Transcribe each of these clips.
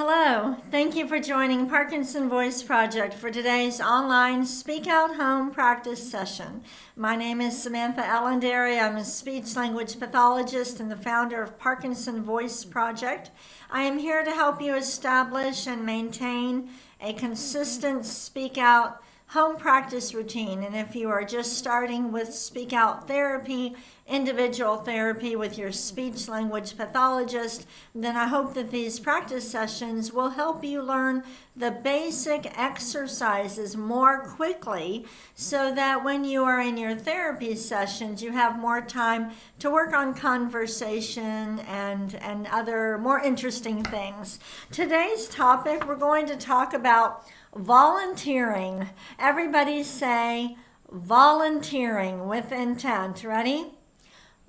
Hello, thank you for joining Parkinson Voice Project for today's online Speak Out Home practice session. My name is Samantha Allendary. I'm a speech language pathologist and the founder of Parkinson Voice Project. I am here to help you establish and maintain a consistent Speak Out home practice routine. And if you are just starting with Speak Out therapy, individual therapy with your speech language pathologist, then I hope that these practice sessions will help you learn the basic exercises more quickly so that when you are in your therapy sessions, you have more time to work on conversation and other more interesting things. Today's topic, we're going to talk about volunteering. Everybody say volunteering with intent. Ready?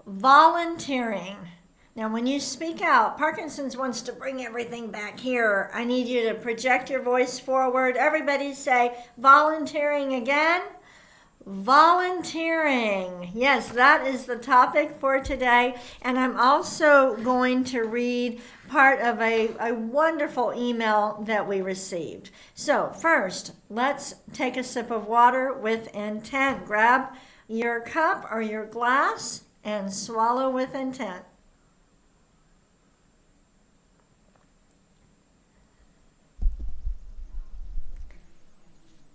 Volunteering. Now, when you speak out, Parkinson's wants to bring everything back here. I need you to project your voice forward. Everybody say volunteering again. Volunteering. Yes, that is the topic for today. And I'm also going to read part of a wonderful email that we received. So first, let's take a sip of water with intent. Grab your cup or your glass and swallow with intent.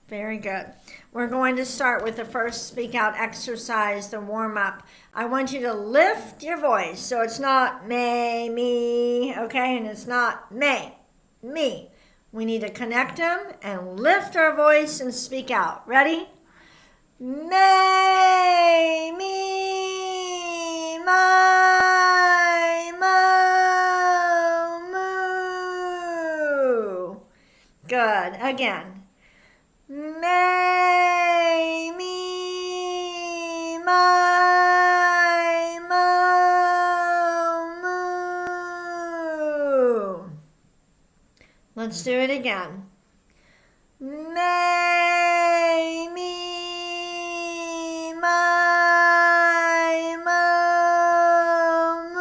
Very good. We're going to start with the first speak out exercise, the warm up. I want you to lift your voice so it's not may, me, okay? And it's not may, me. We need to connect them and lift our voice and speak out. Ready? May, me, my, mo, moo. Good. Again. May, me, my, mo, moo. Let's do it again. May, me, my, mo, moo.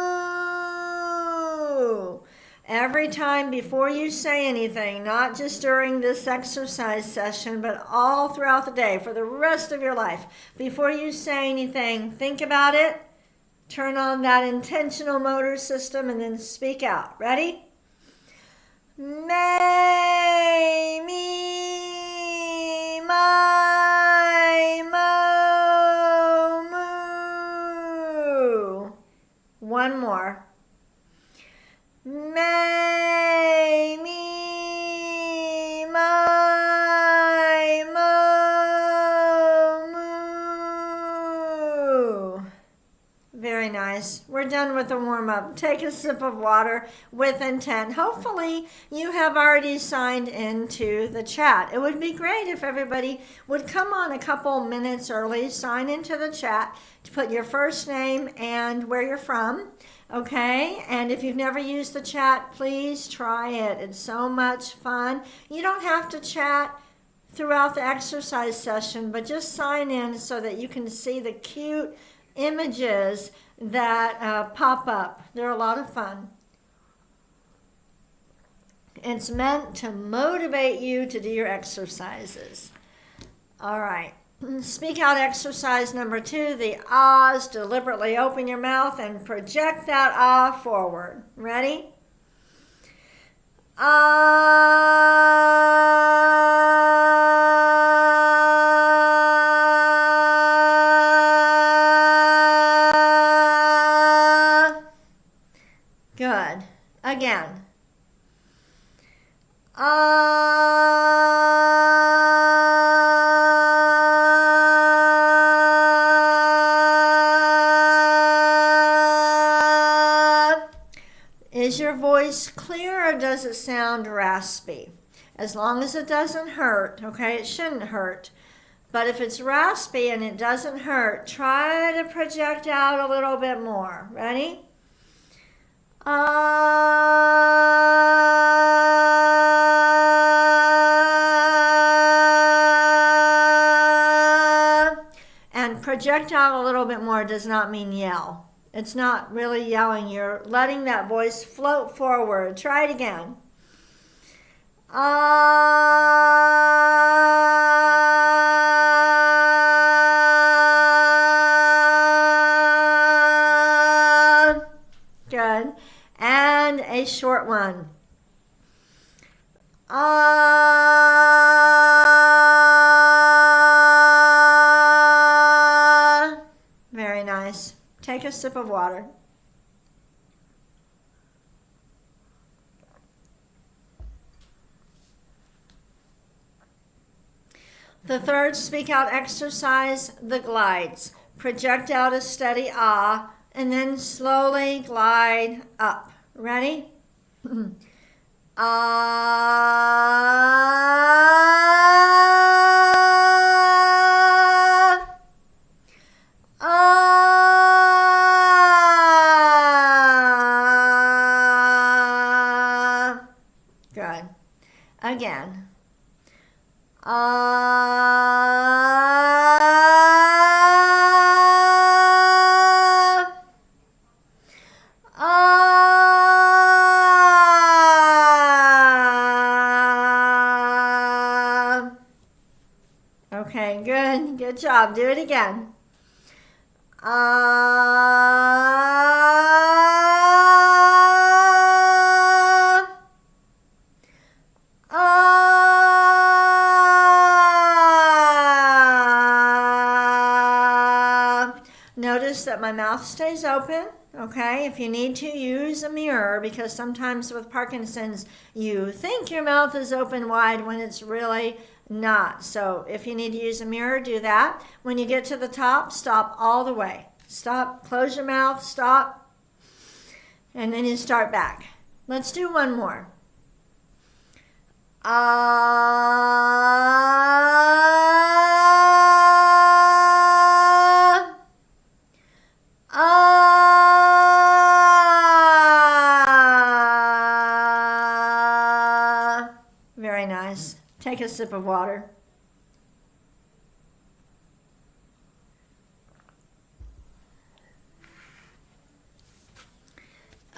Every time before you say anything, not just during this exercise session, but all throughout the day, for the rest of your life, before you say anything, think about it, turn on that intentional motor system, and then speak out. Ready? May, me, my, mo, moo. One more. May, me, my, mo, moo. Very nice. We're done with the warm-up. Take a sip of water with intent. Hopefully, you have already signed into the chat. It would be great if everybody would come on a couple minutes early, sign into the chat to put your first name and where you're from. Okay, and if you've never used the chat, please try it. It's so much fun. You don't have to chat throughout the exercise session, but just sign in so that you can see the cute images that pop up. They're a lot of fun. It's meant to motivate you to do your exercises. All right. Speak out exercise number 2, the ahs. Deliberately open your mouth and project that ah forward. Ready? Ah. Good. Again. Is your voice clear or does it sound raspy? As long as it doesn't hurt, okay, it shouldn't hurt. But if it's raspy and it doesn't hurt, try to project out a little bit more. Ready? And project out a little bit more does not mean yell. It's not really yelling. You're letting that voice float forward. Try it again. Good. And a short one. Very nice. Take a sip of water. The third speak out exercise, the glides. Project out a steady ah, and then slowly glide up. Ready? Ah. Ah. Good. Again. Okay, good. Good job. Do it again. Notice that my mouth stays open, okay? If you need to, use a mirror, because sometimes with Parkinson's, you think your mouth is open wide when it's really not. So if you need to use a mirror, do that. When you get to the top, stop all the way. Stop, close your mouth, stop, and then you start back. Let's do one more. Very nice. Take a sip of water.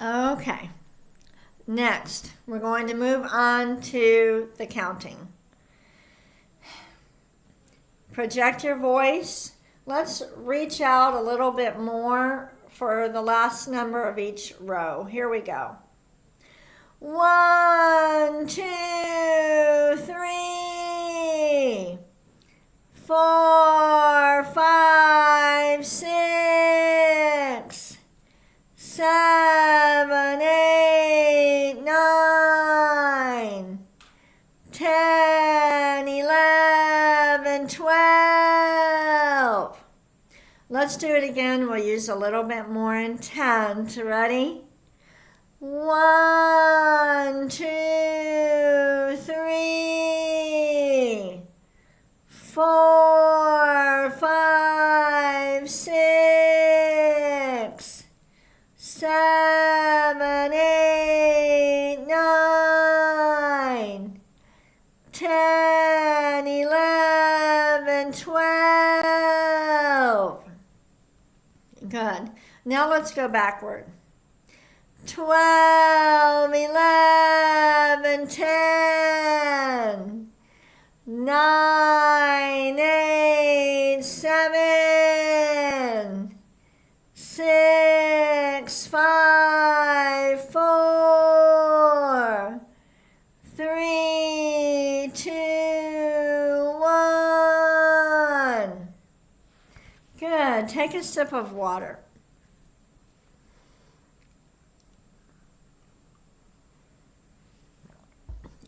Okay. Next, we're going to move on to the counting. Project your voice. Let's reach out a little bit more for the last number of each row. Here we go. 1, 2, 3, 4, 5, 6, 7, 8, 9, 10, 11, 12. Let's do it again. We'll use a little bit more intent. Ready? 1, 2, 3, 4, 5, 6, 7, 8, 9, 10, 11, 12. Good. Now let's go backward. 12, 11, 10, 9, 8, 7, 6, 5, 4, 3, 2, 1. Good. Take a sip of water.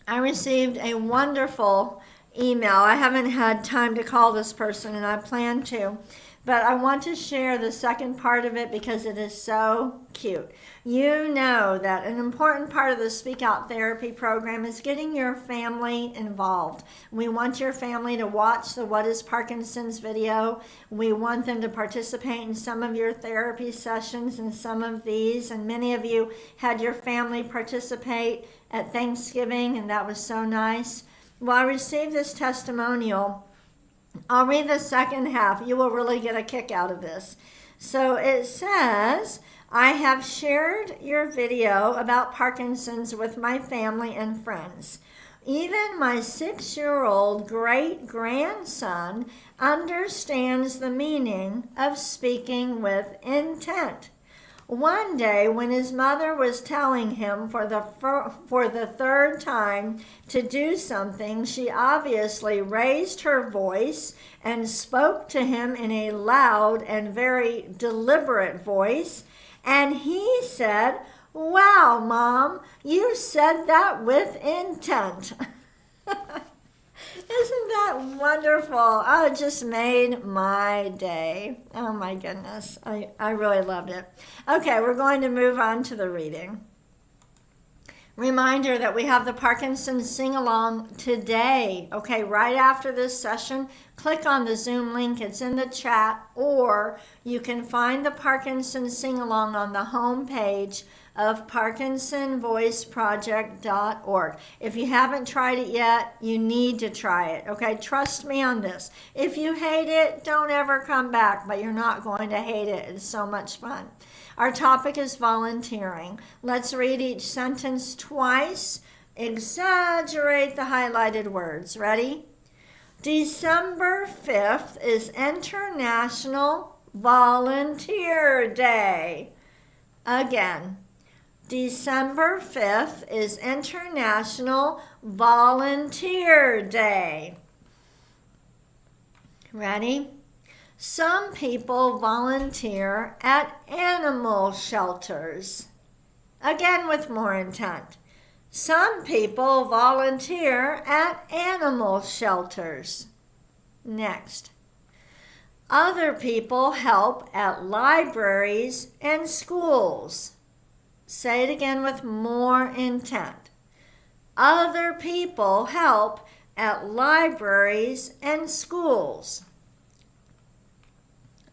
I received a wonderful email. I haven't had time to call this person, and I plan to, but I want to share the second part of it because it is so cute. You know that an important part of the Speak Out Therapy program is getting your family involved. We want your family to watch the What is Parkinson's video. We want them to participate in some of your therapy sessions and some of these, and many of you had your family participate at Thanksgiving, and that was so nice. Well, I received this testimonial. I'll read the second half. You will really get a kick out of this. So it says, I have shared your video about Parkinson's with my family and friends. Even my 6-year-old great-grandson understands the meaning of speaking with intent. One day, when his mother was telling him for the third time to do something, she obviously raised her voice and spoke to him in a loud and very deliberate voice. And he said, "Wow, Mom, you said that with intent." Isn't that wonderful? Oh, it just made my day. Oh my goodness. I really loved it. Okay, we're going to move on to the reading. Reminder that we have the Parkinson sing-along today. Okay, right after this session, click on the Zoom link. It's in the chat, or you can find the Parkinson sing-along on the home page of ParkinsonVoiceProject.org. If you haven't tried it yet, you need to try it. Okay, trust me on this. If you hate it, don't ever come back, but you're not going to hate it. It's so much fun. Our topic is volunteering. Let's read each sentence twice. Exaggerate the highlighted words. Ready? December 5th is International Volunteer Day. Again. December 5th is International Volunteer Day. Ready? Some people volunteer at animal shelters. Again with more intent. Some people volunteer at animal shelters. Next. Other people help at libraries and schools. Say it again with more intent. Other people help at libraries and schools.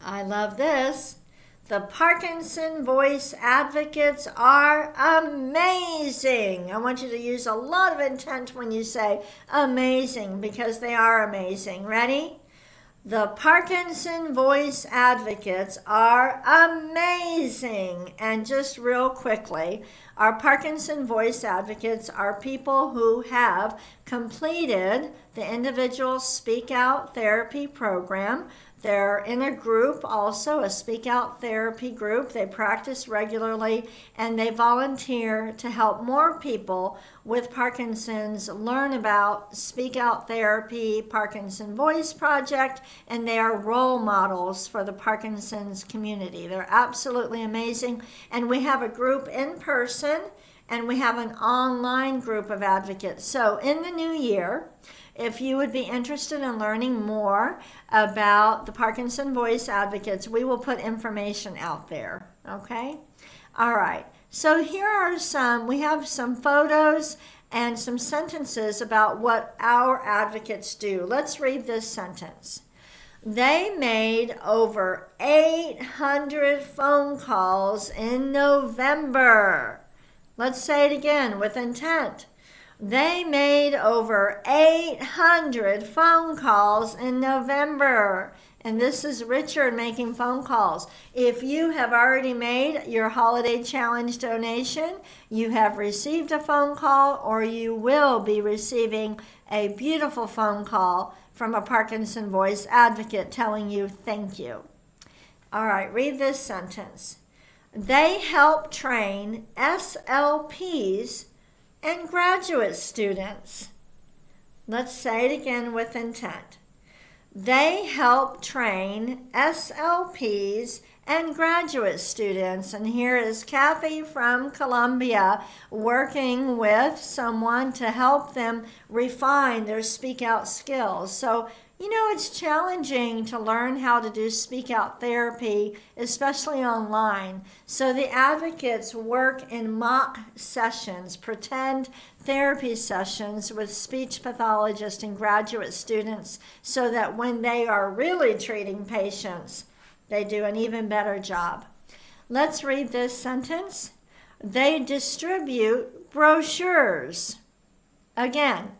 I love this. The Parkinson Voice Advocates are amazing. I want you to use a lot of intent when you say amazing, because they are amazing. Ready? The Parkinson Voice Advocates are amazing. And just real quickly, our Parkinson Voice Advocates are people who have completed the individual Speak Out Therapy program. They're in a group also, a Speak Out Therapy group. They practice regularly, and they volunteer to help more people with Parkinson's learn about Speak Out Therapy, Parkinson Voice Project, and they are role models for the Parkinson's community. They're absolutely amazing. And we have a group in person, and we have an online group of advocates. So in the new year, if you would be interested in learning more about the Parkinson Voice Advocates, we will put information out there, okay? All right, so here are we have some photos and some sentences about what our advocates do. Let's read this sentence. They made over 800 phone calls in November. Let's say it again with intent. They made over 800 phone calls in November. And this is Richard making phone calls. If you have already made your holiday challenge donation, you have received a phone call, or you will be receiving a beautiful phone call from a Parkinson Voice Advocate telling you thank you. All right, read this sentence. They help train SLPs and graduate students. Let's say it again with intent. They help train SLPs and graduate students. And here is Kathy from Columbia working with someone to help them refine their speak out skills. So, you know, it's challenging to learn how to do speak out therapy, especially online. So the advocates work in mock sessions, pretend therapy sessions with speech pathologists and graduate students, so that when they are really treating patients, they do an even better job. Let's read this sentence. They distribute brochures. Again,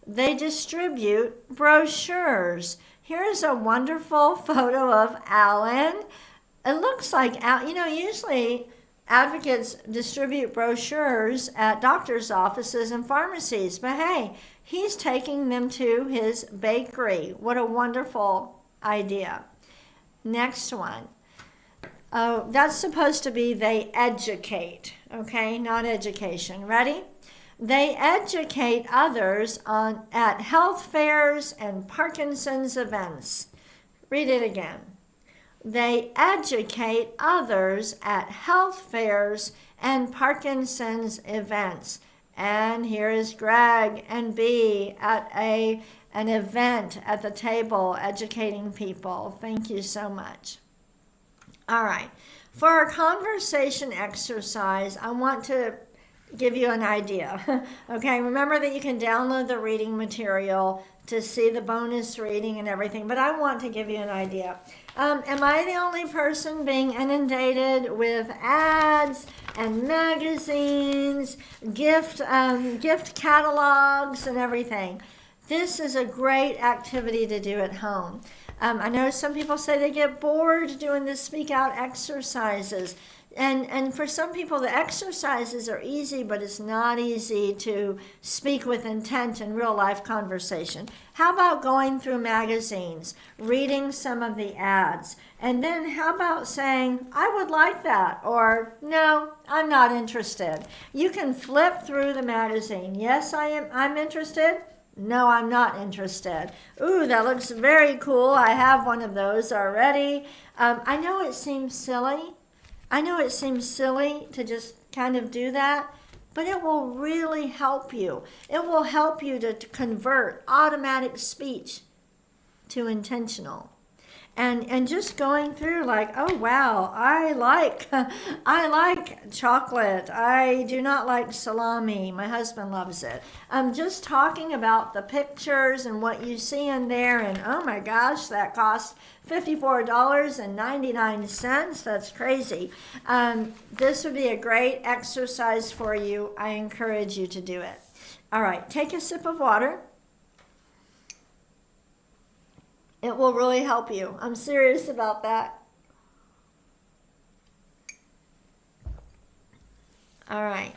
they distribute brochures. Here's a wonderful photo of Alan. It looks like, usually Advocates distribute brochures at doctor's offices and pharmacies, but hey, he's taking them to his bakery. What a wonderful idea. Next one. Oh, that's supposed to be they educate, okay, not education. Ready? They educate others at health fairs and Parkinson's events. Read it again. They educate others at health fairs and Parkinson's events. And here is Greg and B at an event at the table educating people. Thank you so much. All right. For our conversation exercise, I want to give you an idea. Okay, remember that you can download the reading material to see the bonus reading and everything, but I want to give you an idea. Am I the only person being inundated with ads and magazines, gift catalogs and everything? This is a great activity to do at home. I know some people say they get bored doing the speak out exercises. And for some people, the exercises are easy, but it's not easy to speak with intent in real life conversation. How about going through magazines, reading some of the ads, and then how about saying, I would like that, or no, I'm not interested. You can flip through the magazine. Yes, I'm interested. No, I'm not interested. Ooh, that looks very cool. I have one of those already. I know it seems silly. To just kind of do that, but it will really help you. It will help you to convert automatic speech to intentional. And just going through like, oh wow, I like chocolate. I do not like salami. My husband loves it. Just talking about the pictures and what you see in there, and oh my gosh, that cost $54.99. That's crazy. This would be a great exercise for you. I encourage you to do it. All right, take a sip of water. It will really help you. I'm serious about that. All right.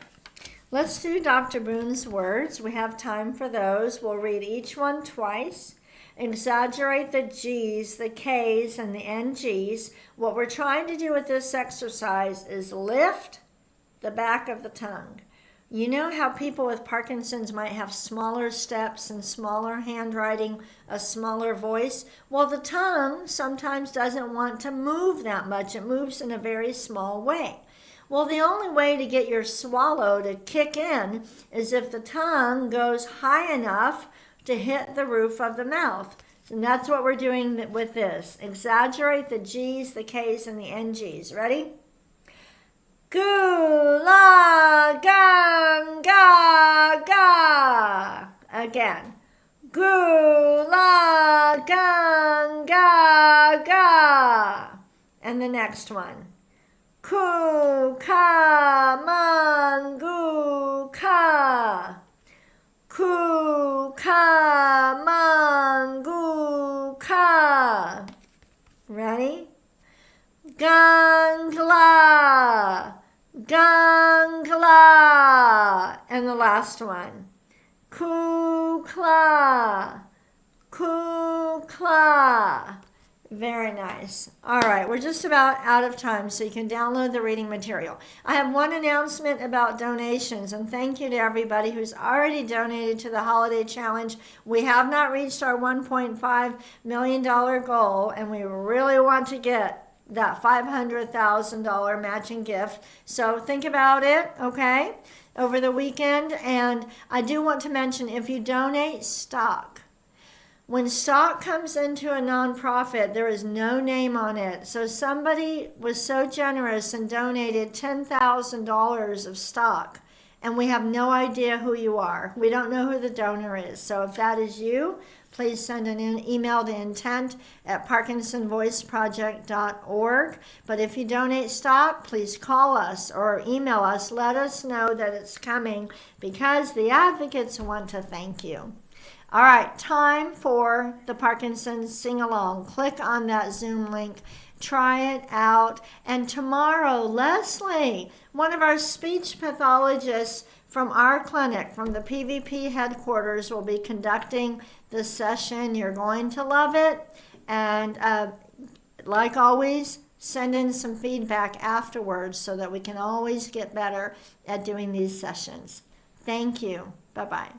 Let's do Dr. Boone's words. We have time for those. We'll read each one twice. Exaggerate the G's, the K's, and the NG's. What we're trying to do with this exercise is lift the back of the tongue. You know how people with Parkinson's might have smaller steps and smaller handwriting, a smaller voice? Well, the tongue sometimes doesn't want to move that much. It moves in a very small way. Well, the only way to get your swallow to kick in is if the tongue goes high enough to hit the roof of the mouth. And that's what we're doing with this. Exaggerate the G's, the K's, and the NG's. Ready? Gu la gang ga ga. Again. Gu la gang ga ga. And the next one. Ku ka man gu ka. Ku ka man gu ka. Ready? Gangla. Gangla. And the last one. Kukla. Kukla. Very nice. All right, we're just about out of time, so you can download the reading material. I have one announcement about donations, and thank you to everybody who's already donated to the Holiday Challenge. We have not reached our $1.5 million goal, and we really want to get that $500,000 matching gift. So think about it, okay, over the weekend. And I do want to mention, if you donate stock, when stock comes into a nonprofit, there is no name on it. So somebody was so generous and donated $10,000 of stock, and we have no idea who you are. We don't know who the donor is. So if that is you, please send an email to intent@parkinsonvoiceproject.org. But if you donate stock, please call us or email us. Let us know that it's coming, because the advocates want to thank you. All right, time for the Parkinson sing-along. Click on that Zoom link. Try it out. And tomorrow, Leslie, one of our speech pathologists from our clinic, from the PVP headquarters, will be conducting the session. You're going to love it. And like always, send in some feedback afterwards so that we can always get better at doing these sessions. Thank you. Bye-bye.